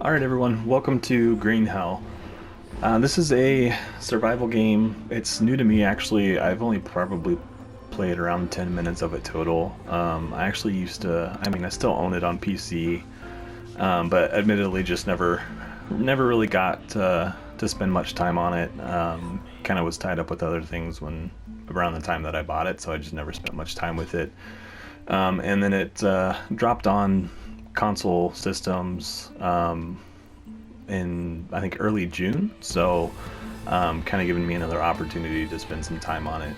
Alright everyone, welcome to Green Hell. This is a survival game. It's new to me actually. I've only probably played around 10 minutes of it total. I actually I still own it on PC, but admittedly just never really got to spend much time on it. Kind of was tied up with other things around the time that I bought it, so I just never spent much time with it. And then it dropped on console systems in I think early June, so kind of giving me another opportunity to spend some time on it.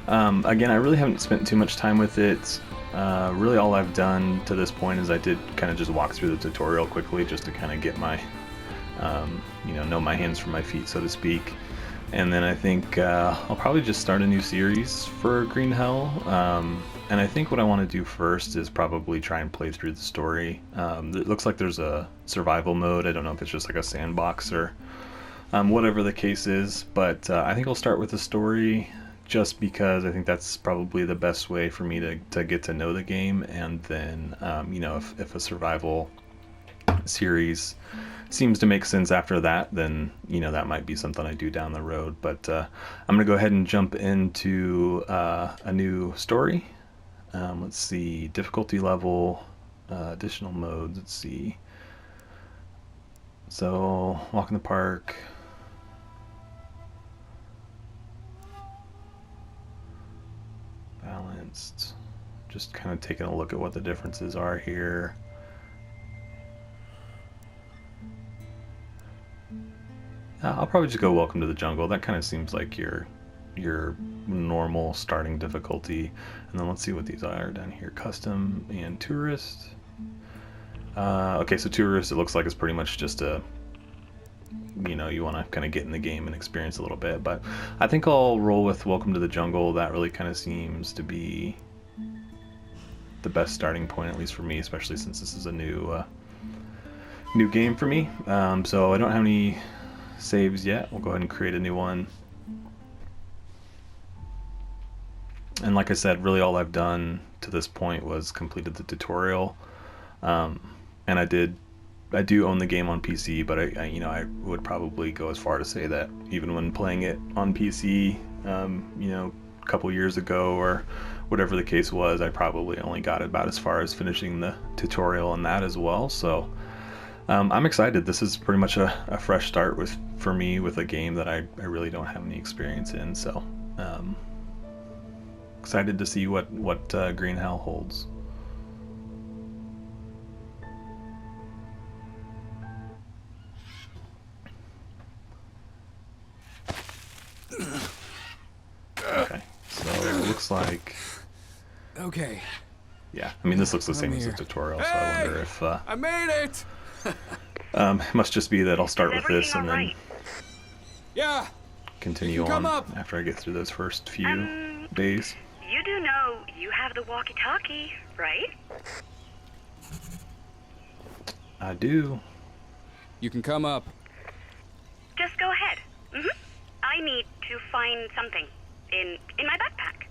Again, I really haven't spent too much time with it. Really, all I've done to this point is I did kind of just walk through the tutorial quickly, just to kind of get my, know my hands from my feet, so to speak. And then I think I'll probably just start a new series for Green Hell. And I think what I want to do first is probably try and play through the story. It looks like there's a survival mode. I don't know if it's just like a sandbox or whatever the case is, but I think I'll start with the story just because I think that's probably the best way for me to get to know the game. And then, if a survival series seems to make sense after that, then that might be something I do down the road. But I'm gonna go ahead and jump into a new story. Let's see, difficulty level, additional modes. Let's see. So walk in the park. Balanced. Just kind of taking a look at what the differences are here. I'll probably just go Welcome to the Jungle. That kind of seems like your normal starting difficulty. And then let's see what these are down here. Custom and Tourist. Okay, so Tourist, it looks like it's pretty much just you want to kind of get in the game and experience a little bit. But I think I'll roll with Welcome to the Jungle. That really kind of seems to be the best starting point, at least for me, especially since this is a new game for me. So I don't have any saves yet. We'll go ahead and create a new one. And like I said, really all I've done to this point was completed the tutorial. And I do own the game on PC, but I would probably go as far to say that even when playing it on PC, a couple years ago or whatever the case was, I probably only got about as far as finishing the tutorial on that as well. So I'm excited. This is pretty much a fresh start for me with a game that I really don't have any experience in. So excited to see what Green Hell holds. Okay, so it looks like. Okay. Yeah, I mean this looks the same as the tutorial, so I wonder if I made it. It must just be that I'll start with this and then Yeah. continue on after I get through those first few days. You do know you have the walkie-talkie, right? I do. You can come up. Just go ahead. I need to find something in my backpack.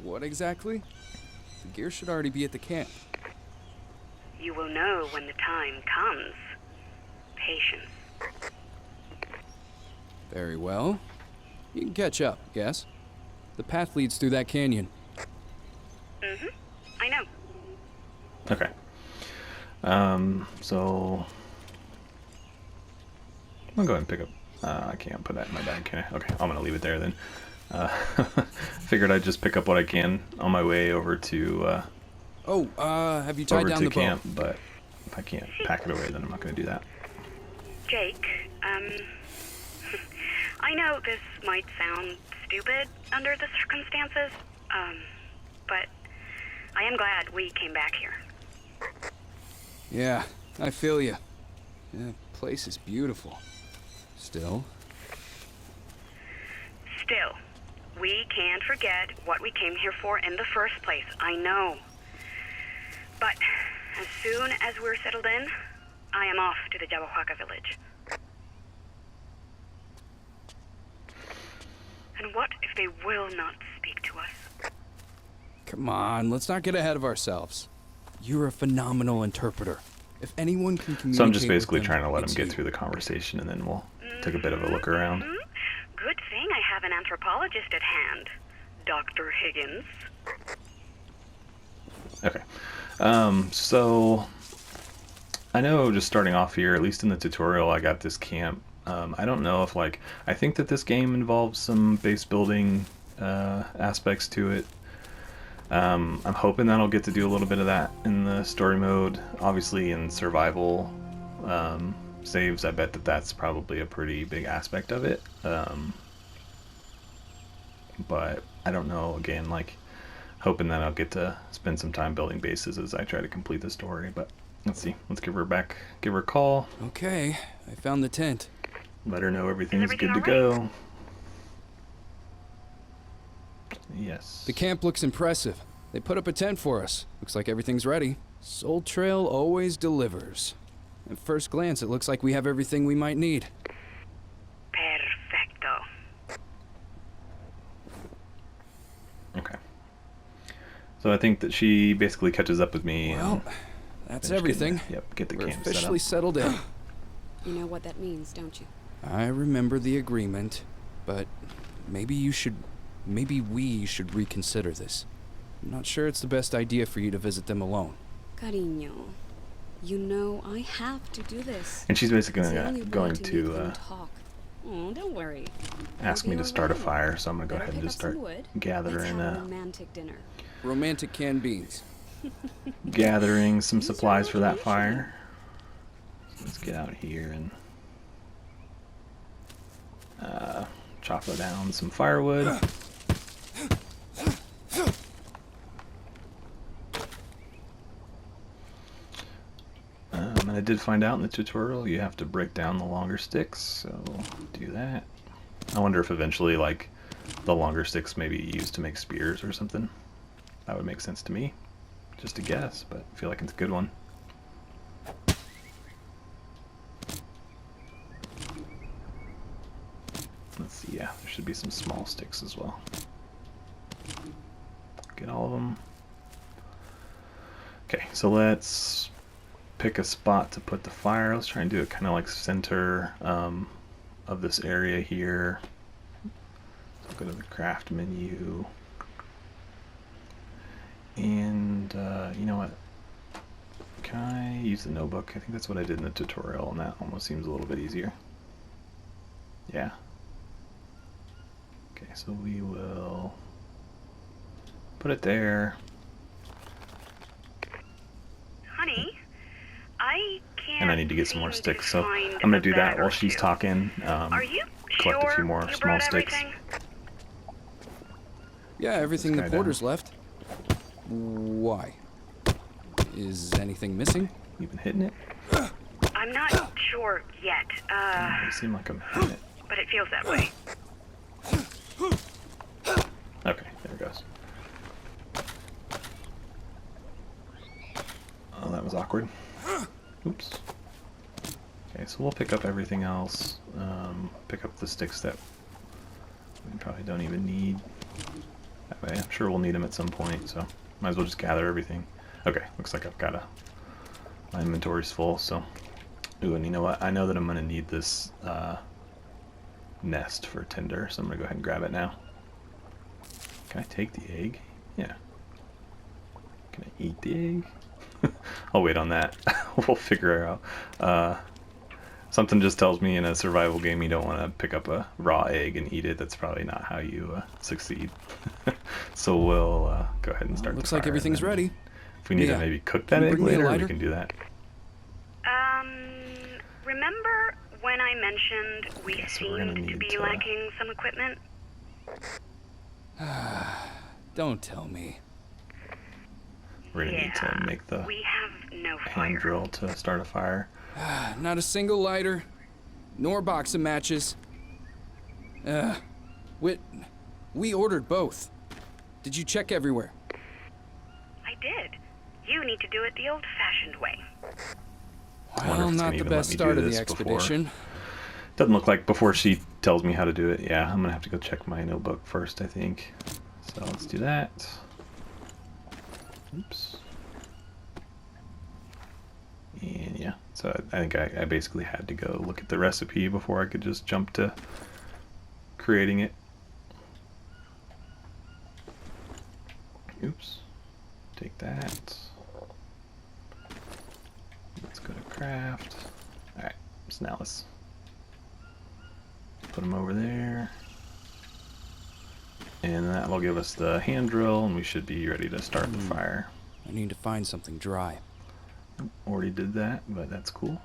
What exactly? The gear should already be at the camp. You will know when the time comes. Patience. Very well. You can catch up, yes? The path leads through that canyon. I know. Okay. So I'll go ahead and pick up. I can't put that in my bag, can I? Okay, I'm gonna leave it there then. Figured I'd just pick up what I can on my way over to. Have you tied down the camp? boat? But if I can't pack it away, then I'm not gonna do that. Jake, I know this might sound stupid under the circumstances, but I am glad we came back here. Yeah, I feel you. Yeah, the place is beautiful. Still, we can't forget what we came here for in the first place, I know. But as soon as we're settled in, I am off to the Jawahaka village. And what if they will not speak to us? Come on, let's not get ahead of ourselves. You're a phenomenal interpreter. If anyone can communicate So I'm just with basically them, trying to let him it's get you. through the conversation, and then we'll take a bit of a look around. Good thing I have an anthropologist at hand, Dr. Higgins. Okay. So I know just starting off here, at least in the tutorial, I got this camp. I don't know if like, I think that this game involves some base building aspects to it. I'm hoping that I'll get to do a little bit of that in the story mode. Obviously in survival saves, I bet that that's probably a pretty big aspect of it. But I don't know, again, like, hoping that I'll get to spend some time building bases as I try to complete the story. But let's see, let's give her a call, Okay, I found the tent. let her know everything's everything good to all right? go. Yes. The camp looks impressive. They put up a tent for us. Looks like everything's ready. Soul Trail always delivers. At first glance, it looks like we have everything we might need. Perfecto. Okay. So I think that she basically catches up with me. Well, and that's finish getting everything. Yep, get the We're camp set officially up. settled in. You know what that means, don't you? I remember the agreement, but maybe we should reconsider this. I'm not sure it's the best idea for you to visit them alone. Cariño, you know I have to do this. And she's basically It's the only way going make to them talk. Oh, don't worry. ask I'll me be to start a around. fire, so I'm gonna go Better ahead and pick just up some start wood. Let's gathering have a romantic dinner. Romantic canned beans. gathering some Use your supplies for that imagination. fire. So let's get out here and chop down some firewood. And I did find out in the tutorial you have to break down the longer sticks, so do that. I wonder if eventually, like, the longer sticks may be used to make spears or something. That would make sense to me. Just a guess, but I feel like it's a good one. Let's see, yeah, there should be some small sticks as well. Get all of them. Okay, so let's pick a spot to put the fire. Let's try and do it kind of like center of this area here. So go to the craft menu. And you know what? Can I use the notebook? I think that's what I did in the tutorial, and that almost seems a little bit easier. Yeah. Okay, so we will put it there. Honey, I can't. And I need to get some more seem sticks, to so find I'm gonna a do that bag while or she's two. talking. Are you collect a sure few more you small brought sticks. everything? Yeah, everything This the guy porters left. Why? Is anything missing? You been hitting it? I'm not sure yet, You seem like I'm hitting it. but it feels that way. Okay, there it goes. Oh, that was awkward. Oops. Okay, so we'll pick up everything else. Pick up the sticks that we probably don't even need. That way, I'm sure we'll need them at some point, so might as well just gather everything. Okay, looks like I've got my inventory's full, so. Ooh, and you know what? I know that I'm gonna need this nest for tinder, so I'm gonna go ahead and grab it now. Can I take the egg? Yeah. Can I eat the egg? I'll wait on that. We'll figure it out. Something just tells me in a survival game you don't want to pick up a raw egg and eat it. That's probably not how you succeed. So we'll go ahead and start Looks the like fire, everything's and then ready. If we need Yeah. to maybe cook that Can you egg bring me a later, we lighter? can do that. Remember when I mentioned we Okay, so we're gonna seemed to need be to- lacking some equipment? Don't tell me. We're gonna need to make the We have no hand fire. drill to start a fire. Not a single lighter, nor box of matches. We ordered both. Did you check everywhere? I did. You need to do it the old-fashioned way. I wonder if Well, it's not gonna the even best let me start do of the this before. expedition. Doesn't look like before she tells me how to do it. Yeah, I'm gonna have to go check my notebook first, I think. So let's do that. Oops. And yeah, so I think I basically had to go look at the recipe before I could just jump to creating it. Oops. Take that. Let's go to craft. Alright, so now let's put them over there. And that'll give us the hand drill, and we should be ready to start the fire. I need to find something dry. Already did that, but that's cool.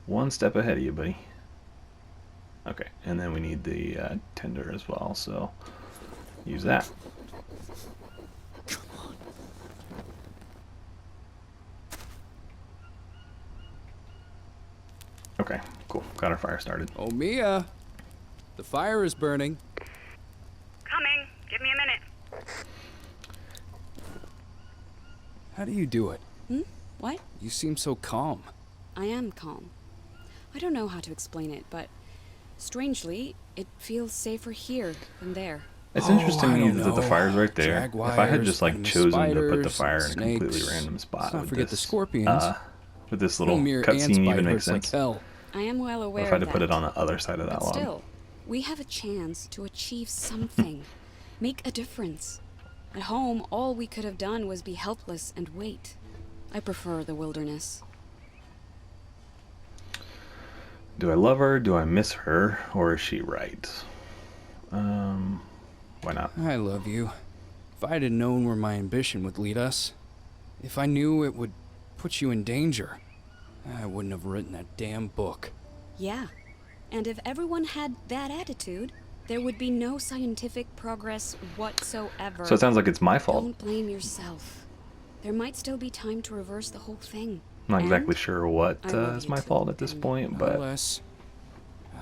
One step ahead of you, buddy. Okay, and then we need the tinder as well, so use that. Okay, cool. Got our fire started. Oh, Mia! The fire is burning. Coming. Give me a minute. How do you do it? What? You seem so calm. I am calm. I don't know how to explain it, but strangely, it feels safer here than there. It's I interesting don't that the know. fire's right there. If I had just like Jaguars, chosen to put the spiders, fire in a completely snakes. random spot, Let's not would forget the this, scorpions. Would this little No mere ant cutscene bite even make hurts like sense? hell. I am well Or aware if I had of to put it that. on the other side of that But log? still, we have a chance to achieve something, make a difference. At home, all we could have done was be helpless and wait. I prefer the wilderness. Do I love her? Do I miss her? Or is she right? Why not? I love you. If I had known where my ambition would lead us, if I knew it would put you in danger, I wouldn't have written that damn book. Yeah. And if everyone had that attitude, there would be no scientific progress whatsoever. So it sounds like it's my fault. Don't blame yourself. There might still be time to reverse the whole thing. I'm not And exactly sure what I love is you my too, fault at this and point, but Nonetheless,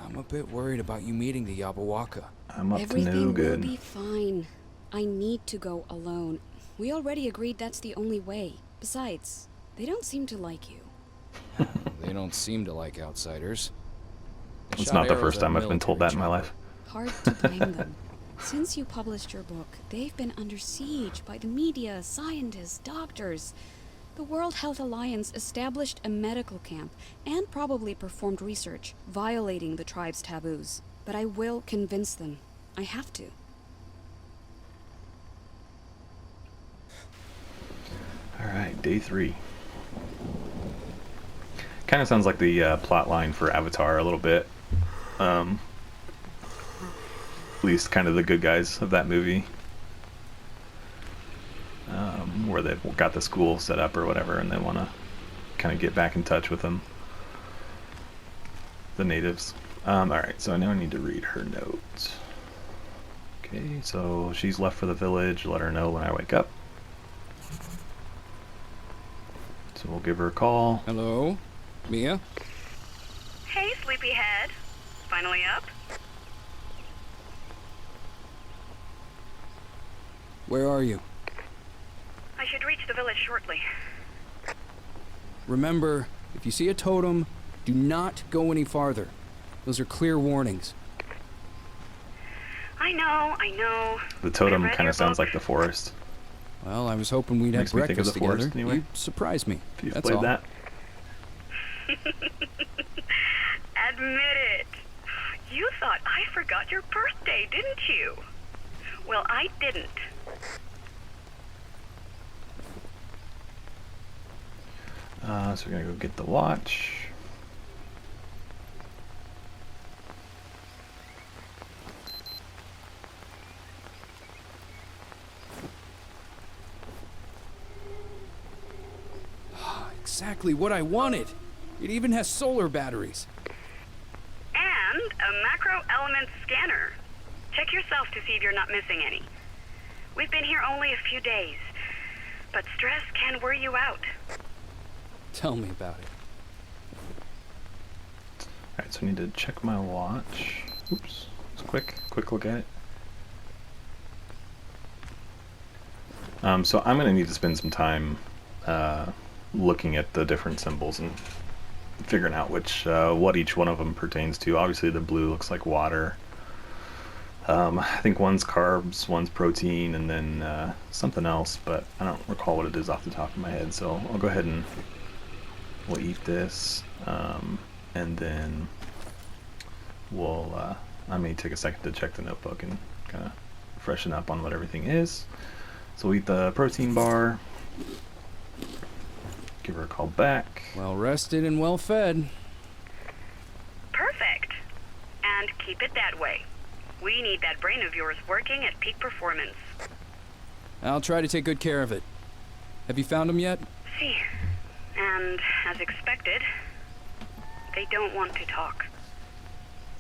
I'm a bit worried about you meeting the Yabawaka. I'm up to Everything no will good. be fine. I need to go alone. We already agreed that's the only way. Besides, they don't seem to like you. They don't seem to like outsiders. They It's shot not the arrows first at time a I've been told that in my military life. Hard to blame them. Since you published your book, they've been under siege by the media, scientists, doctors. The World Health Alliance established a medical camp and probably performed research, violating the tribe's taboos. But I will convince them. I have to. Alright, day 3. Kind of sounds like the plot line for Avatar a little bit. At least kind of the good guys of that movie. Where they've got the school set up or whatever, and they want to kind of get back in touch with them. The natives. Alright, so now I need to read her note. Okay, so she's left for the village. Let her know when I wake up. So we'll give her a call. Hello? Mia? Hey, sleepyhead. Finally up? Where are you? I should reach the village shortly. Remember, if you see a totem, do not go any farther. Those are clear warnings. I know. The totem I read kind your of sounds book. like the forest. Well, I was hoping we'd have Makes me think of breakfast the forest, together. anyway. You surprised me. If you've That's played all. that. Admit it. You thought I forgot your birthday, didn't you? Well, I didn't. So we're gonna go get the watch. Exactly what I wanted. It even has solar batteries. And a macro element scanner. Check yourself to see if you're not missing any. We've been here only a few days, but stress can wear you out. Tell me about it. Alright, so I need to check my watch. Oops. Just quick look at it. So I'm gonna need to spend some time looking at the different symbols and figuring out which what each one of them pertains to. Obviously the blue looks like water. I think one's carbs, one's protein, and then something else, but I don't recall what it is off the top of my head. So I'll go ahead and we'll eat this, and then we'll. I may take a second to check the notebook and kind of freshen up on what everything is. So we'll eat the protein bar. Give her a call back. Well rested and well fed. Perfect. And keep it that way. We need that brain of yours working at peak performance. I'll try to take good care of it. Have you found them yet? See, and as expected, they don't want to talk.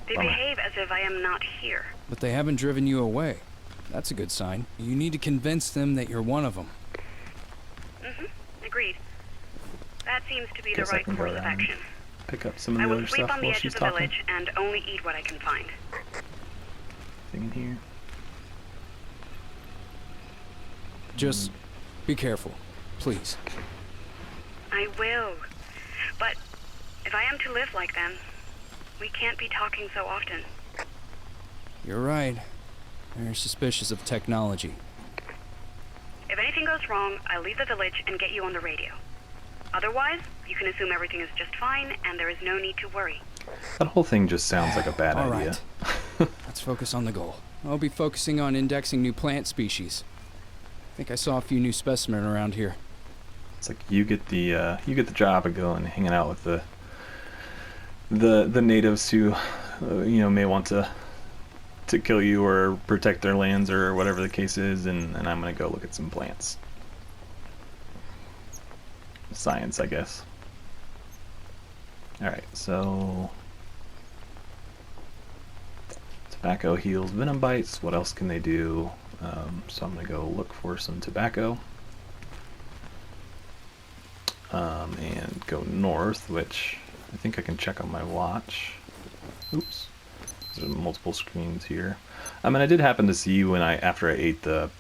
They Bummer. behave as if I am not here. But they haven't driven you away. That's a good sign. You need to convince them that you're one of them. Agreed. That seems to be Guess the I right can go course of down. action. Pick up some of I the will other sleep stuff on the while edge of she's the talking. village and only eat what I can find. Thing in here. Just be careful, please. I will. But if I am to live like them, we can't be talking so often. You're right. They're suspicious of technology. If anything goes wrong, I'll leave the village and get you on the radio. Otherwise, you can assume everything is just fine and there is no need to worry. That whole thing just sounds like a bad All idea. right. Let's focus on the goal. I'll be focusing on indexing new plant species. I think I saw a few new specimens around here. It's like you get the job of going hanging out with the natives who may want to kill you or protect their lands or whatever the case is, and I'm gonna go look at some plants. Science, I guess. Alright, so tobacco heals venom bites. What else can they do? So I'm gonna go look for some tobacco. And go north, which I think I can check on my watch. Oops. There's multiple screens here. And I did happen to see when after I ate the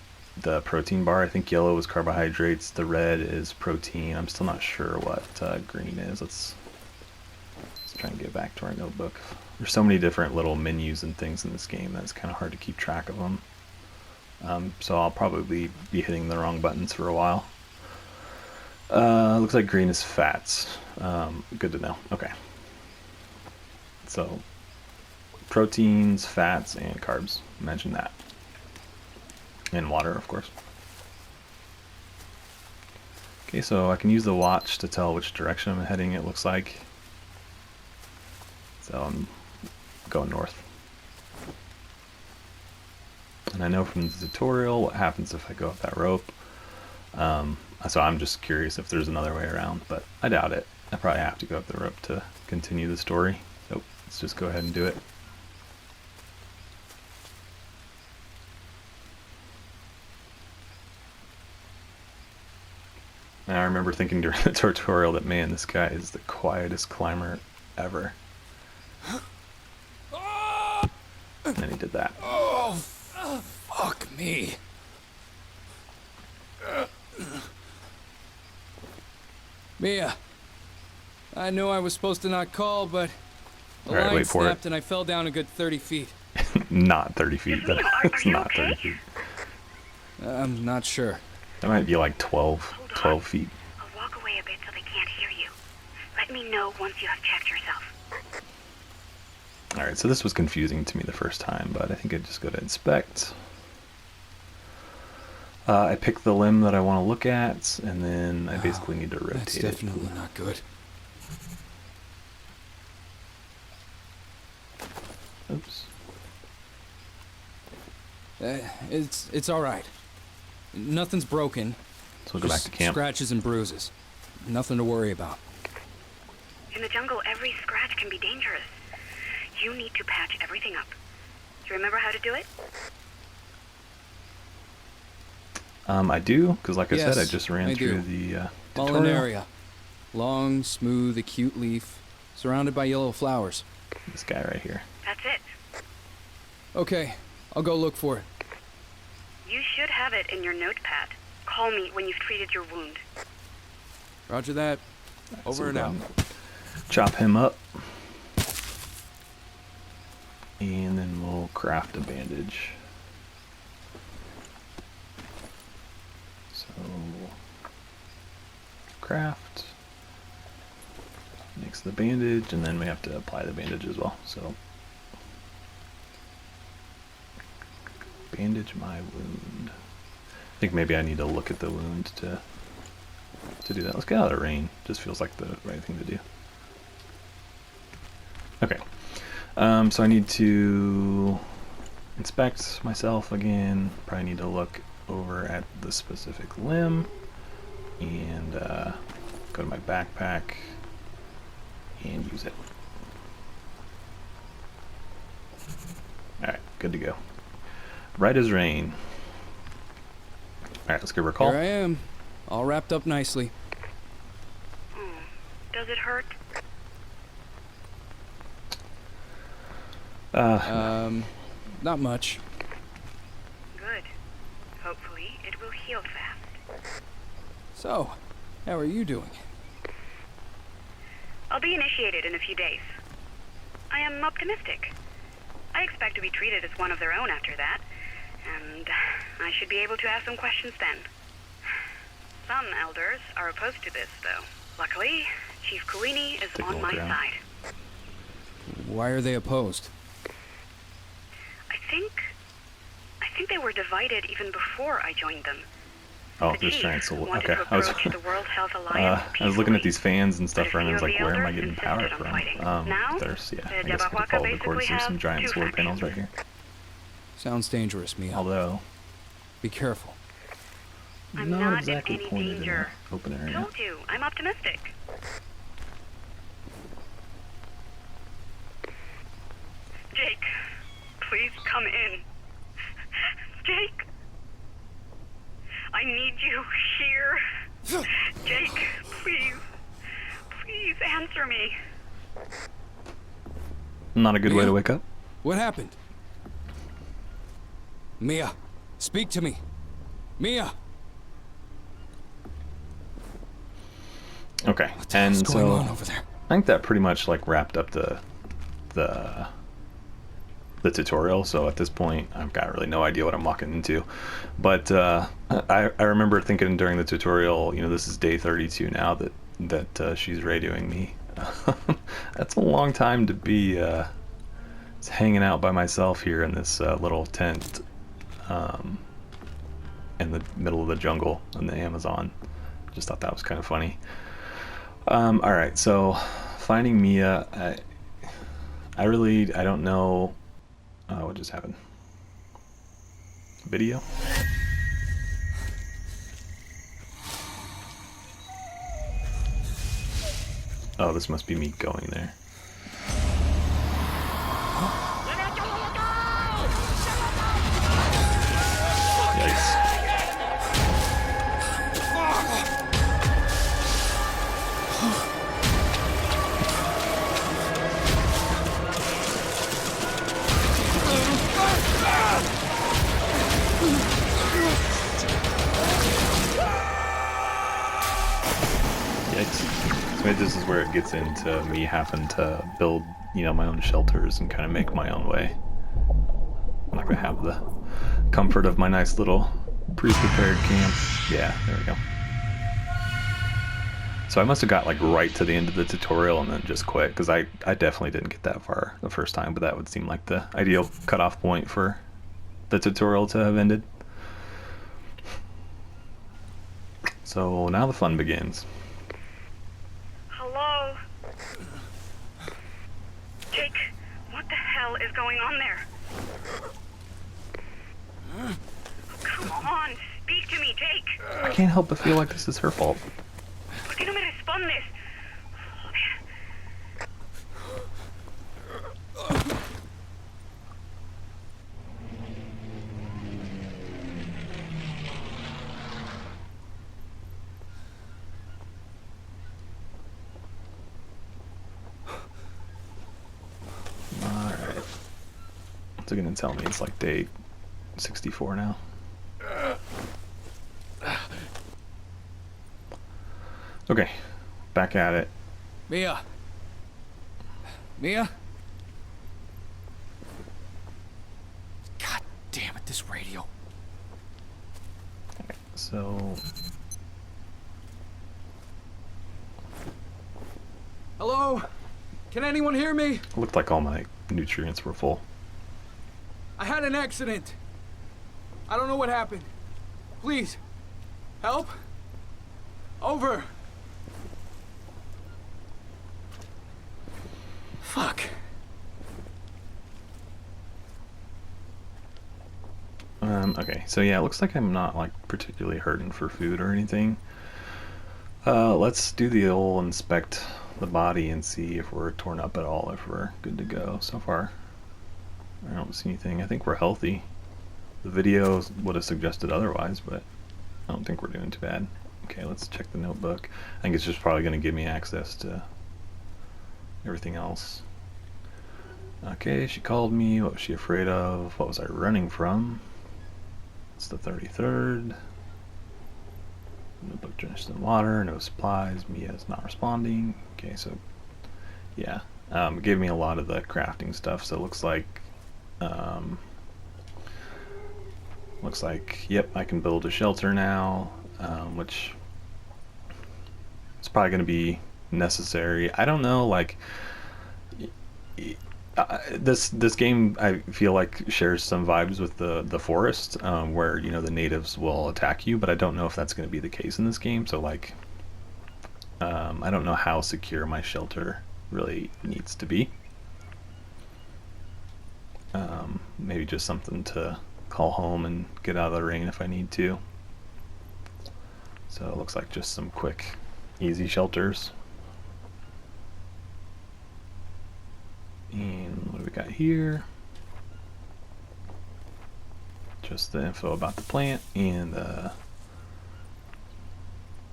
protein bar, I think yellow was carbohydrates, the red is protein. I'm still not sure what green is. Let's try and get back to our notebook. There's so many different little menus and things in this game that it's kind of hard to keep track of them. So I'll probably be hitting the wrong buttons for a while. Looks like green is fats. Good to know. Okay. So proteins, fats, and carbs. Imagine that. And water, of course. Okay, so I can use the watch to tell which direction I'm heading, it looks like. So I'm going north. And I know from the tutorial what happens if I go up that rope. So I'm just curious if there's another way around, but I doubt it. I probably have to go up the rope to continue the story. So let's just go ahead and do it. And I remember thinking during the tutorial that, man, this guy is the quietest climber ever. And then he did that. Oh, fuck me. Mia, I know I was supposed to not call, but the Alright, line wait for snapped it. and I fell down a good 30 feet. Not 30 feet. Are That's you not okay? 30 feet. I'm not sure. That might be like 12 Hold on. feet. I'll walk away a bit so they can't hear you. Let me know once you have checked yourself. Alright, so this was confusing to me the first time, but I think I'd just go to inspect. I pick the limb that I want to look at, and then I basically need to rotate That's it. definitely not good. Oops. It's all right. Nothing's broken. So we'll go back Just to camp. Scratches and bruises. Nothing to worry about. In the jungle, every scratch can be dangerous. You need to patch everything up. Do you remember how to do it? I do, because like I said, I Yes, just ran I through do. the Fallen tutorial. area. Long, smooth, acute leaf, surrounded by yellow flowers. This guy right here. That's it. Okay, I'll go look for it. You should have it in your notepad. Call me when you've treated your wound. Roger that. So Over we'll and go out. ahead and chop him up. And then we'll go craft a bandage. So, craft makes the bandage, and then we have to apply the bandage as well. So, bandage my wound. I think maybe I need to look at the wound to do that. Let's get out of the rain. Just feels like the right thing to do. Okay. So I need to inspect myself again. Probably need to look over at the specific limb and go to my backpack and use it. Alright, good to go. Right as rain. Alright, let's give her a call. Here I am, all wrapped up nicely. Does it hurt? Not much. Good. Hopefully it will heal fast. So, how are you doing? I'll be initiated in a few days. I am optimistic. I expect to be treated as one of their own after that, and I should be able to ask some questions then. Some elders are opposed to this, though. Luckily, Chief Kawini is on my side. Why are they opposed? I think they were divided even before I joined them. Oh, The there's chief giant soul. wanted Okay, to I was approach the World Health Alliance I was looking at peacefully, these fans and stuff but a around, and I was few of like, the where am I elders getting power insisted on from? fighting. Now, There's, yeah, the I guess we Jabberwock can follow the cords. basically There's some have giant two sword factions. panels right here. Sounds dangerous, Mia. Although, Be careful. I'm not not exactly in any pointed danger. in an open area. Told you, I'm optimistic. Jake, please come in. Jake, I need you here. Jake, please answer me. Not a good way to wake up. What happened? Mia, speak to me. Mia! Okay, What the and hell's going so on over there? I think that pretty much like wrapped up the tutorial. So at this point, I've got really no idea what I'm walking into. But I remember thinking during the tutorial, you know, this is day 32 now that she's radioing me. That's a long time to be hanging out by myself here in this little tent in the middle of the jungle in the Amazon. Just thought that was kind of funny. All right, so finding Mia, I don't know. What just happened? Video? Oh, this must be me going there. Yikes. So maybe this is where it gets into me having to build, you know, my own shelters and kind of make my own way. I'm not gonna have the comfort of my nice little pre-prepared camp. Yeah, there we go. So I must have got like right to the end of the tutorial and then just quit, because I definitely didn't get that far the first time, but that would seem like the ideal cutoff point for the tutorial to have ended. So now the fun begins. Hello? Jake, what the hell is going on there? Oh, come on, speak to me, Jake. I can't help but feel like this is her fault. ¿Por qué no me respondes? Alright. What's it gonna tell me? It's like day 64 now. Okay, back at it. Mia! Mia? this radio. So, Hello? Can anyone hear me? it looked like all my nutrients were full. I had an accident. I don't know what happened. Please, help? Over. Fuck. Okay, so yeah, it looks like I'm not like particularly hurting for food or anything. Let's do the old inspect the body and see if we're torn up at all, if we're good to go. So far, I don't see anything. I think we're healthy. The video would have suggested otherwise, but I don't think we're doing too bad. Okay, let's check the notebook. I think it's just probably going to give me access to everything else. Okay, she called me. What was she afraid of? What was I running from? It's the 33rd. Notebook drenched in water. No supplies. Mia's not responding. Okay, so yeah, it gave me a lot of the crafting stuff. So it looks like, yep, I can build a shelter now, which is probably going to be necessary. I don't know, like. This game I feel like shares some vibes with the forest, where you know the natives will attack you, but I don't know if that's going to be the case in this game. So like, I don't know how secure my shelter really needs to be. Maybe just something to call home and get out of the rain if I need to. So it looks like just some quick, easy shelters. And what do we got here? Just the info about the plant and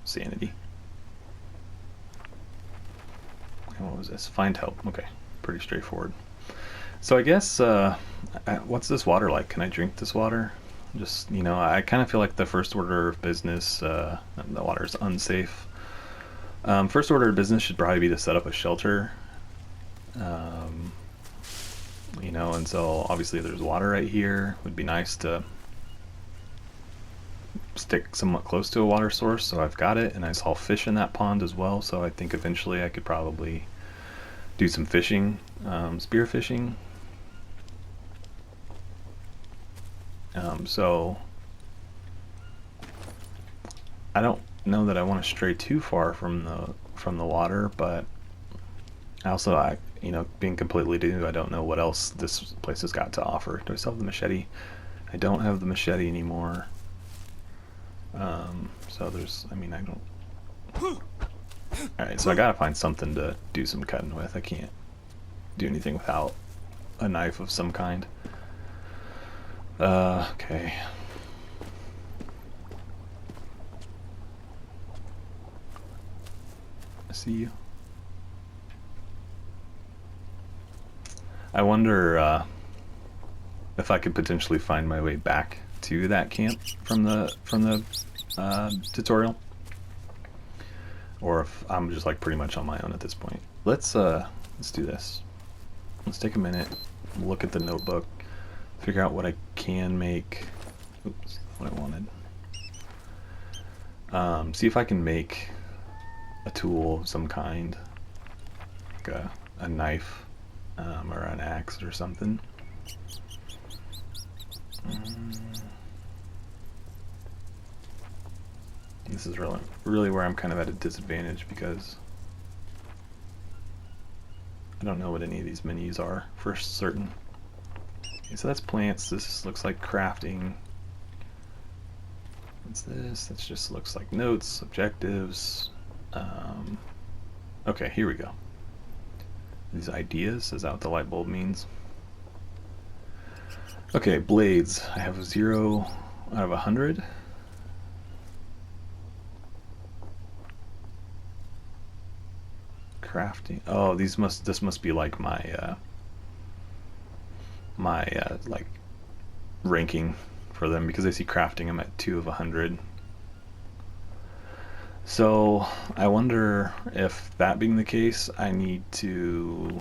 sanity. And what was this? Find help. Okay, pretty straightforward. So I guess, what's this water like? Can I drink this water? Just, you know, I kind of feel like the first order of business, the water is unsafe. First order of business should probably be to set up a shelter. You know, and so obviously there's water right here. Would be nice to stick somewhat close to a water source, so I've got it, and I saw fish in that pond as well, so I think eventually I could probably do some fishing, spear fishing. So I don't know that I want to stray too far from the water, but I you know, being completely new, I don't know what else this place has got to offer. Do I still have the machete? I don't have the machete anymore. So there's, I mean, I don't. Alright, so I gotta find something to do some cutting with. I can't do anything without a knife of some kind. Okay. I see you. I wonder if I could potentially find my way back to that camp from the tutorial, or if I'm just like pretty much on my own at this point. Let's do this. Let's take a minute, look at the notebook, figure out what I can make. Oops, what I wanted. See if I can make a tool of some kind, like a knife. Or an axe or something. This is really where I'm kind of at a disadvantage because I don't know what any of these menus are for certain. Okay, so that's plants. This looks like crafting. What's this? That just looks like notes, objectives. Okay, here we go. These ideas, is that what the light bulb means? Okay, blades. I have a 0 out of 100. Crafting. Oh, this must be like my like ranking for them, because I see crafting I'm at 2 of 100. So I wonder if that being the case, I need to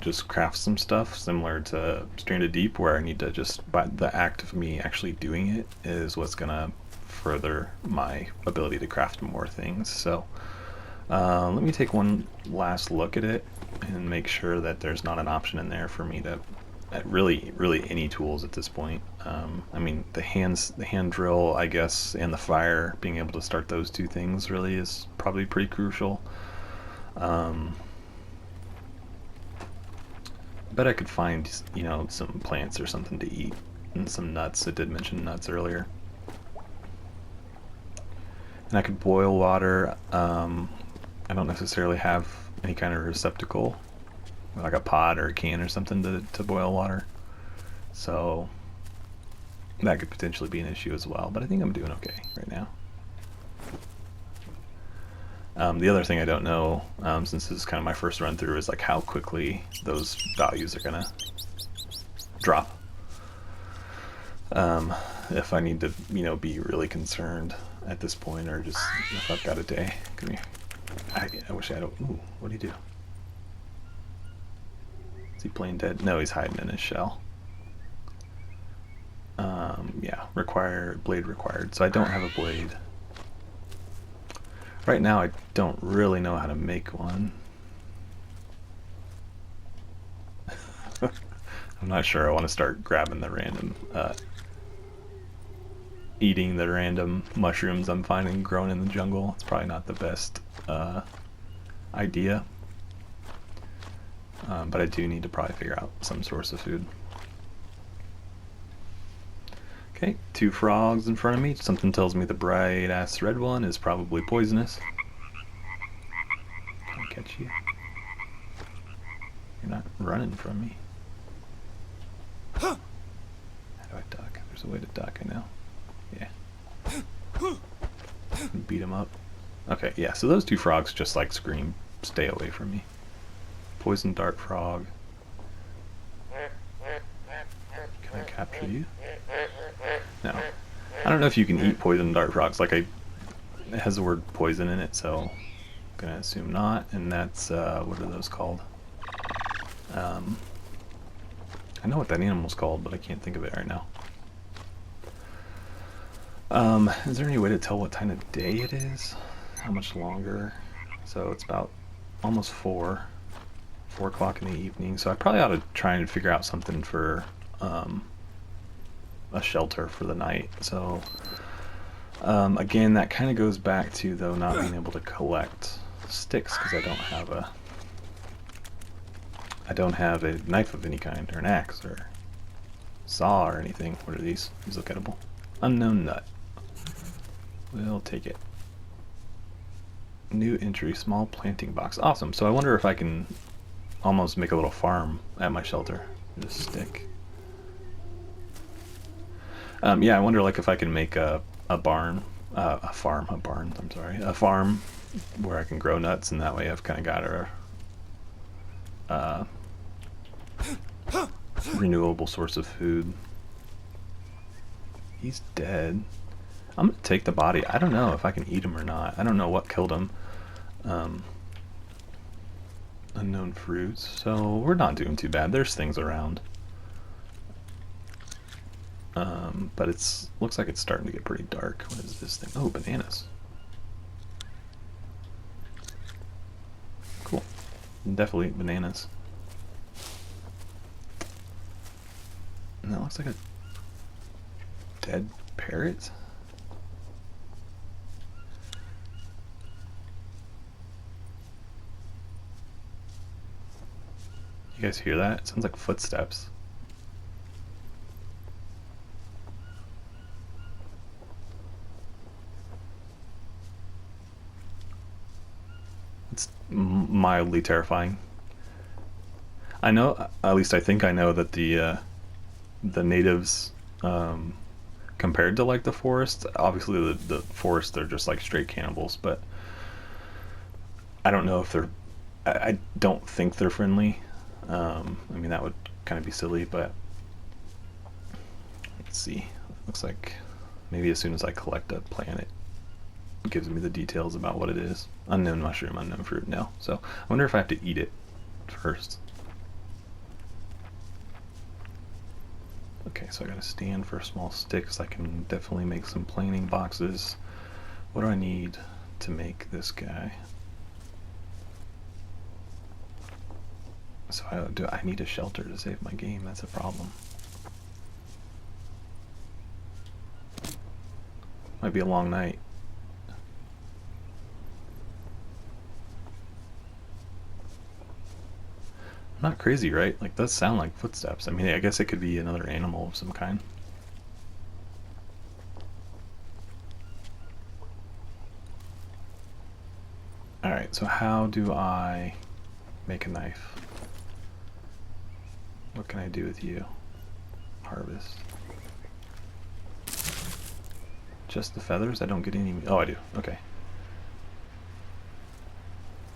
just craft some stuff similar to Stranded Deep, where I need to just, by the act of me actually doing it is what's gonna further my ability to craft more things. So let me take one last look at it and make sure that there's not an option in there for me to really any tools at this point. I mean, the hand drill, I guess, and the fire, being able to start those two things really is probably pretty crucial. Bet I could find, you know, some plants or something to eat and some nuts. I did mention nuts earlier. And I could boil water. I don't necessarily have any kind of receptacle, like a pot or a can or something to boil water. So that could potentially be an issue as well, but I think I'm doing okay right now. The other thing I don't know, since this is kind of my first run through, is like how quickly those values are gonna drop. If I need to, you know, be really concerned at this point, or just if I've got a day. Come here. I wish I had a... Ooh, what'd he do? Is he playing dead? No, he's hiding in his shell. Yeah, blade required. So I don't have a blade. Right now I don't really know how to make one. I'm not sure I want to start grabbing the random, eating the random mushrooms I'm finding growing in the jungle. It's probably not the best idea. But I do need to probably figure out some source of food. Okay, 2 frogs in front of me. Something tells me the bright-ass red one is probably poisonous. Can I catch you? You're not running from me. How do I duck? There's a way to duck, I know. Yeah. Beat him up. Okay, yeah, so those 2 frogs just like scream, stay away from me. Poison dart frog. Can I capture you? No. I don't know if you can eat poison dart frogs. Like, it has the word poison in it, so I'm gonna assume not. And that's, what are those called? I know what that animal's called, but I can't think of it right now. Is there any way to tell what time of day it is? How much longer? So it's about almost 4 o'clock in the evening. So I probably ought to try and figure out something for a shelter for the night. So again, that kind of goes back to, though, not being able to collect sticks because I don't have a knife of any kind, or an axe, or saw, or anything. What are these? These look edible. Unknown nut. We'll take it. New entry, small planting box. Awesome. So I wonder if I can almost make a little farm at my shelter. Just stick. Yeah, I wonder, like, if I can make a farm where I can grow nuts, and that way I've kind of got a renewable source of food. He's dead. I'm gonna take the body. I don't know if I can eat him or not. I don't know what killed him. Unknown fruits. So we're not doing too bad. There's things around. But looks like it's starting to get pretty dark. What is this thing? Oh, bananas. Cool. Definitely eat bananas. And that looks like a dead parrot. You guys hear that? It sounds like footsteps. It's mildly terrifying. I know, at least I think I know, that the natives, compared to, like, the forest, obviously the forest, they're just like straight cannibals, but I don't know if they're, I don't think they're friendly. I mean, that would kind of be silly, but let's see. Looks like maybe as soon as I collect a plant, it gives me the details about what it is. Unknown mushroom, unknown fruit, no. So I wonder if I have to eat it first. Okay, so I got to stand for small sticks. I can definitely make some planing boxes. What do I need to make this guy? So I need a shelter to save my game. That's a problem. Might be a long night. Not crazy, right? Like, does sound like footsteps. I mean, I guess it could be another animal of some kind. Alright, so how do I make a knife? What can I do with you? Harvest. Just the feathers? I don't get any... Oh, I do. Okay.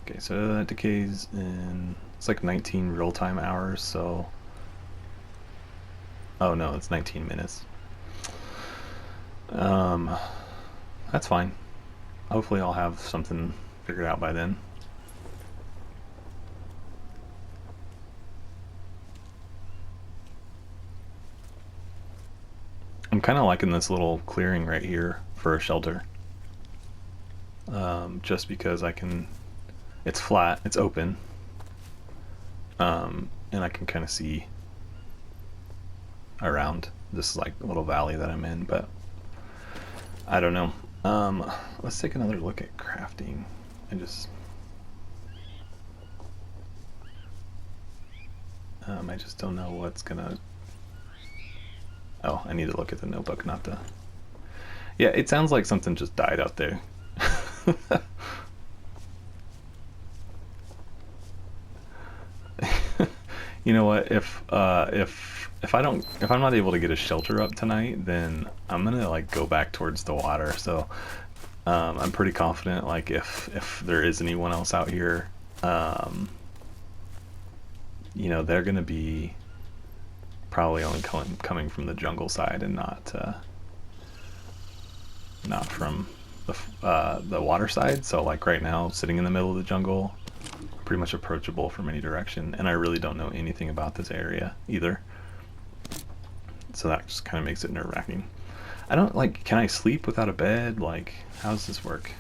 Okay, so that decays in... It's like 19 real-time hours, so... Oh no, it's 19 minutes. That's fine. Hopefully I'll have something figured out by then. I'm kind of liking this little clearing right here for a shelter. Just because I can... It's flat, it's open. And I can kind of see around this like little valley that I'm in, but I don't know. Let's take another look at crafting. I just don't know what's gonna... Oh, I need to look at the notebook, not the... Yeah, it sounds like something just died out there. You know what? If I'm not able to get a shelter up tonight, then I'm gonna like go back towards the water. So I'm pretty confident, like if there is anyone else out here, you know, they're gonna be probably only coming from the jungle side and not from the water side. So like right now, sitting in the middle of the jungle, pretty much approachable from any direction, and I really don't know anything about this area either, so that just kind of makes it nerve-wracking. I don't like... Can I sleep without a bed? Like, how does this work?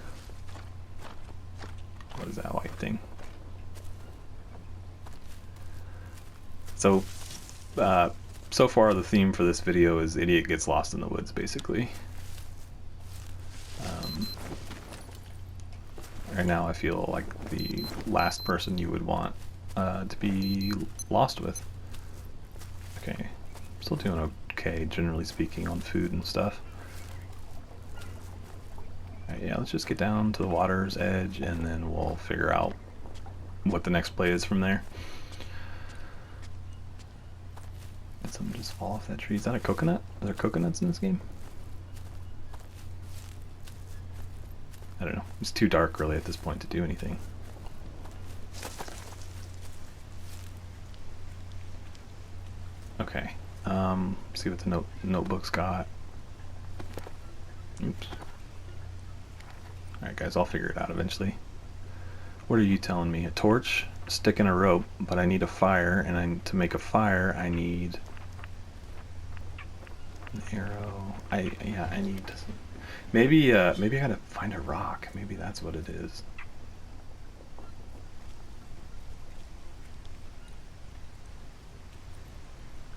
What is that white thing? So so far the theme for this video is idiot gets lost in the woods, basically. Right now I feel like the last person you would want to be lost with. Okay, still doing okay, generally speaking, on food and stuff. Alright, yeah, let's just get down to the water's edge and then we'll figure out what the next play is from there. Did something just fall off that tree? Is that a coconut? Are there coconuts in this game? I don't know. It's too dark really at this point to do anything. Okay. See what the notebook's got. Oops. Alright guys, I'll figure it out eventually. What are you telling me? A torch, a stick, and a rope, but I need a fire, and to make a fire I need an arrow. I need... Maybe I gotta find a rock. Maybe that's what it is.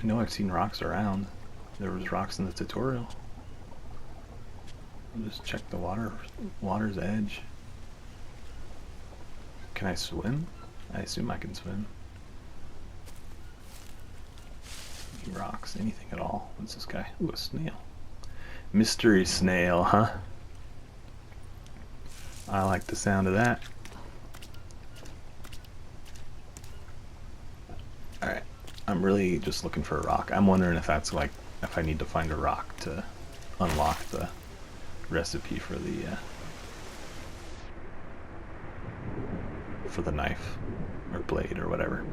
I know I've seen rocks around. There was rocks in the tutorial. I'll just check the water's edge. Can I swim? I assume I can swim. Any rocks, anything at all. What's this guy? Ooh, a snail. Mystery snail, huh? I like the sound of that. Alright, I'm really just looking for a rock. I'm wondering if that's like, if I need to find a rock to unlock the recipe for the knife or blade or whatever.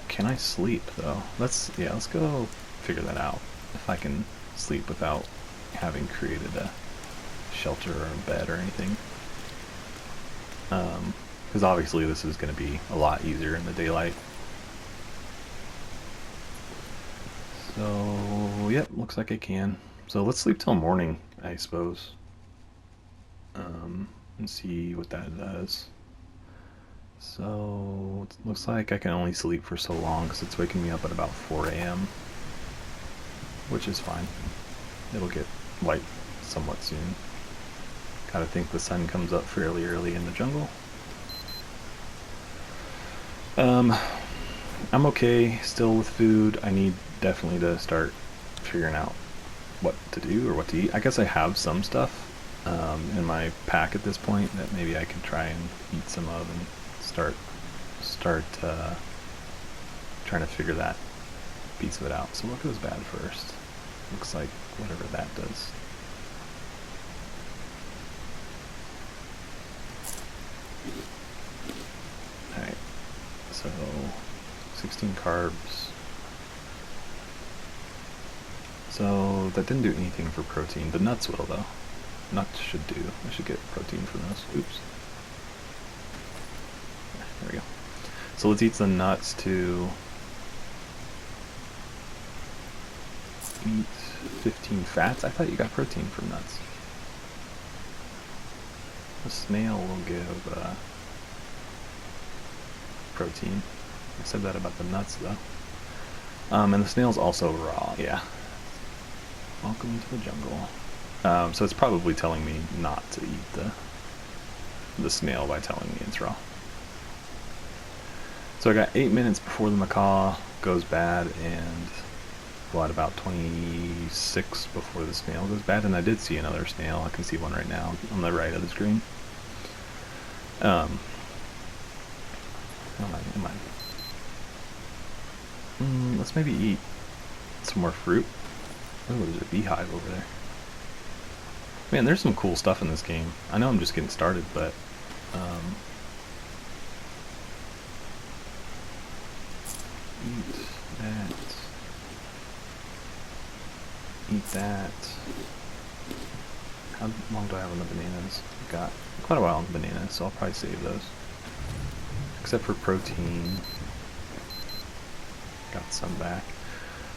Can I sleep though? Let's go figure that out. If I can sleep without having created a shelter or a bed or anything. Because obviously this is going to be a lot easier in the daylight. So, yep, looks like I can. So let's sleep till morning, I suppose. And see what that does. So, it looks like I can only sleep for so long because it's waking me up at about 4 a.m., which is fine. It'll get light somewhat soon. Gotta think the sun comes up fairly early in the jungle. I'm okay still with food. I need definitely to start figuring out what to do or what to eat. I guess I have some stuff in my pack at this point that maybe I can try and eat some of and start trying to figure that piece of it out. So what goes bad first? Looks like whatever that does. Alright, so 16 carbs. So that didn't do anything for protein. The nuts will though. Nuts should do. I should get protein from those. Oops. There we go. So let's eat the nuts to eat 15 fats. I thought you got protein from nuts. A snail will give protein. I said that about the nuts though. And the snail's also raw. Yeah. Welcome to the jungle. So it's probably telling me not to eat the snail by telling me it's raw. So I got 8 minutes before the macaw goes bad, and what, about 26 before the snail goes bad. And I did see another snail. I can see one right now on the right of the screen. Let's maybe eat some more fruit. Oh, there's a beehive over there. Man, there's some cool stuff in this game. I know I'm just getting started, but eat that. Eat that. How long do I have on the bananas? I've got quite a while on the bananas, so I'll probably save those. Except for protein. Got some back.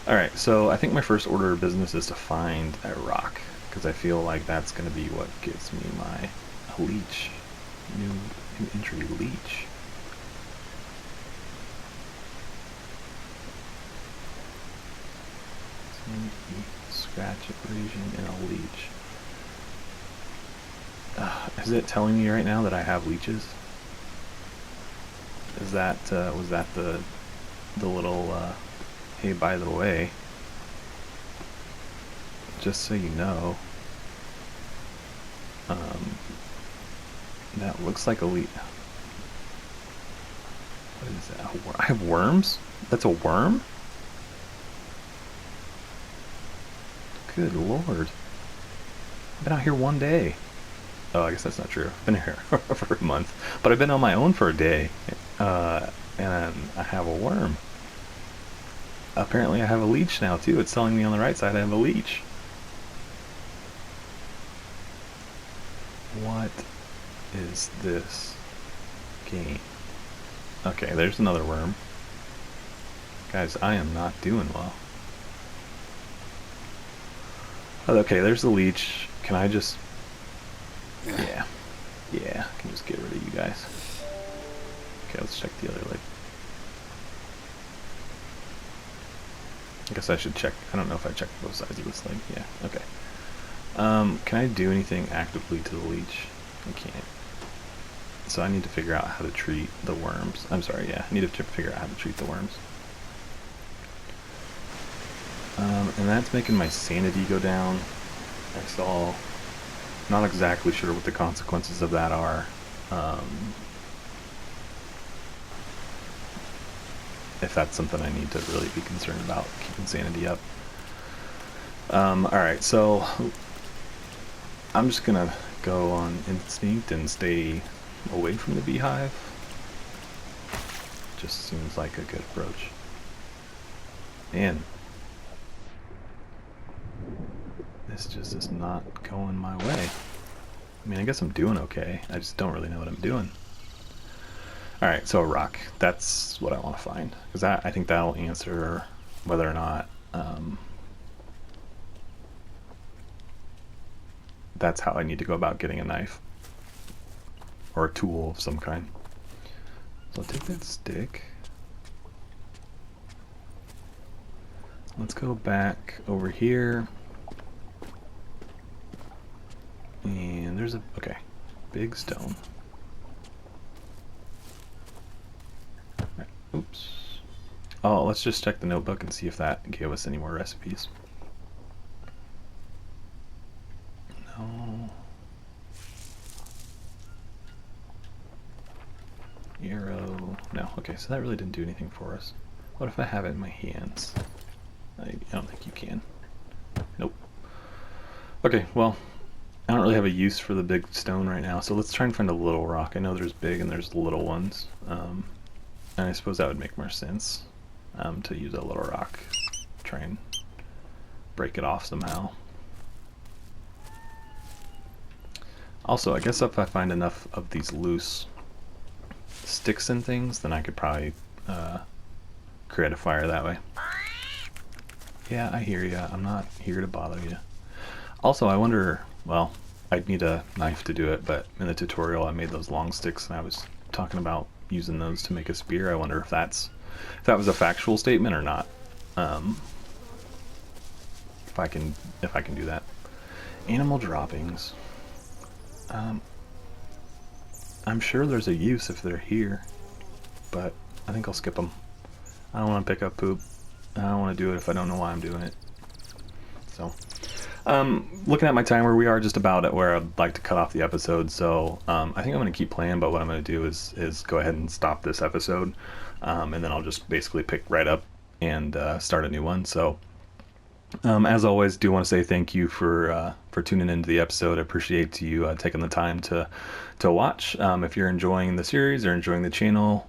Alright, so I think my first order of business is to find a rock, because I feel like that's going to be what gives me my leech. New entry leech. Scratch abrasion and a leech. Is it telling me right now that I have leeches? Is that was that the little hey, by the way, just so you know, that looks like a leech. What is that? I have worms? That's a worm? Good lord. I've been out here one day. Oh, I guess that's not true. I've been here for a month. But I've been on my own for a day. And I have a worm. Apparently I have a leech now too. It's telling me on the right side I have a leech. What is this game? Okay, there's another worm. Guys, I am not doing well. Okay, there's the leech. Can I just... Yeah. Yeah, I can just get rid of you guys. Okay, let's check the other leg. I guess I should check. I don't know if I checked both sides of this leg. Yeah, okay. Can I do anything actively to the leech? I can't. So I need to figure out how to treat the worms. I'm sorry, yeah. I need to figure out how to treat the worms. And that's making my sanity go down. I saw... Not exactly sure what the consequences of that are. If that's something I need to really be concerned about, keeping sanity up. Alright, so I'm just gonna go on instinct and stay away from the beehive. Just seems like a good approach. Man, this just is not going my way. I mean, I guess I'm doing okay. I just don't really know what I'm doing. Alright, so a rock. That's what I want to find. Because I think that'll answer whether or not that's how I need to go about getting a knife or a tool of some kind. So I'll take that stick. Let's go back over here. And there's a, okay, big stone. Right, oops. Oh, let's just check the notebook and see if that gave us any more recipes. No. Arrow. No. Okay, so that really didn't do anything for us. What if I have it in my hands? I don't think you can. Nope. Okay, well, I don't really have a use for the big stone right now, so let's try and find a little rock. I know there's big and there's little ones, and I suppose that would make more sense, to use a little rock. Try and break it off somehow. Also, I guess if I find enough of these loose sticks and things, then I could probably create a fire that way. Yeah, I hear ya. I'm not here to bother you. Also, I wonder, well, I'd need a knife to do it, but in the tutorial I made those long sticks and I was talking about using those to make a spear. I wonder if that was a factual statement or not. If I can do that. Animal droppings. I'm sure there's a use if they're here, but I think I'll skip them. I don't want to pick up poop. I don't want to do it if I don't know why I'm doing it. So, looking at my timer, we are just about at where I'd like to cut off the episode. So, I think I'm going to keep playing, but what I'm going to do is go ahead and stop this episode, and then I'll just basically pick right up and start a new one. So, as always, do want to say thank you for tuning into the episode. I appreciate you taking the time to watch. If you're enjoying the series or enjoying the channel,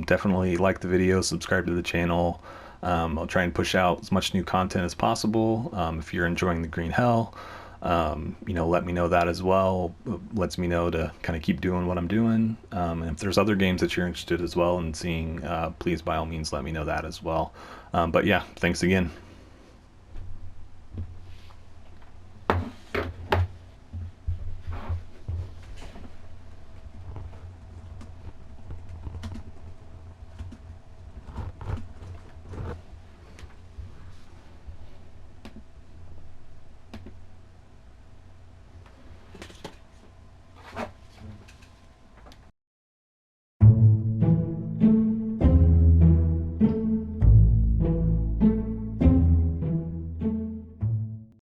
definitely like the video, subscribe to the channel. I'll try and push out as much new content as possible. If you're enjoying the Green Hell, let me know that as well. It lets me know to kind of keep doing what I'm doing. And if there's other games that you're interested as well in seeing, please by all means let me know that as well. But yeah, thanks again.